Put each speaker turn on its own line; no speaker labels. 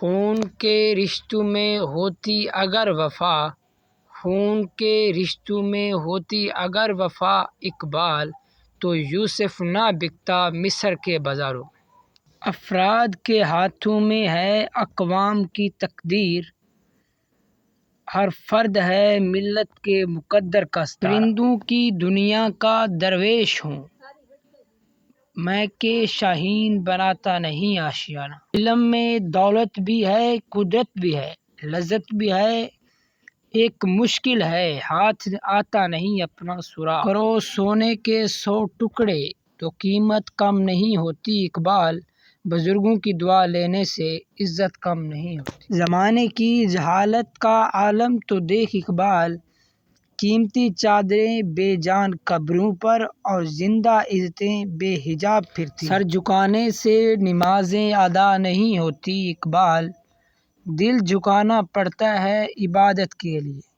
خون کے رشتوں میں ہوتی اگر وفا، خون کے رشتوں میں ہوتی اگر وفا اقبال، تو یوسف نہ بکتا مصر کے بازاروں۔ افراد کے ہاتھوں میں ہے اقوام کی تقدیر، ہر فرد ہے ملت کے مقدر کا ستارہ۔ پرندوں کی دنیا کا درویش ہوں میں کہ شاہین بناتا نہیں آشیانہ۔ علم میں دولت بھی ہے قدرت بھی ہے، لذت بھی ہے ایک مشکل ہے، ہاتھ آتا نہیں اپنا سراغ۔ کرو سونے کے 100 ٹکڑے تو قیمت کم نہیں ہوتی اقبال، بزرگوں کی دعا لینے سے عزت کم نہیں ہوتی۔ زمانے کی جہالت کا عالم تو دیکھ اقبال، قیمتی چادریں بے جان قبروں پر اور زندہ عزتیں بے حجاب پھرتی ہیں۔ سر جھکانے سے نمازیں ادا نہیں ہوتی اقبال، دل جھکانا پڑتا ہے عبادت کے لیے۔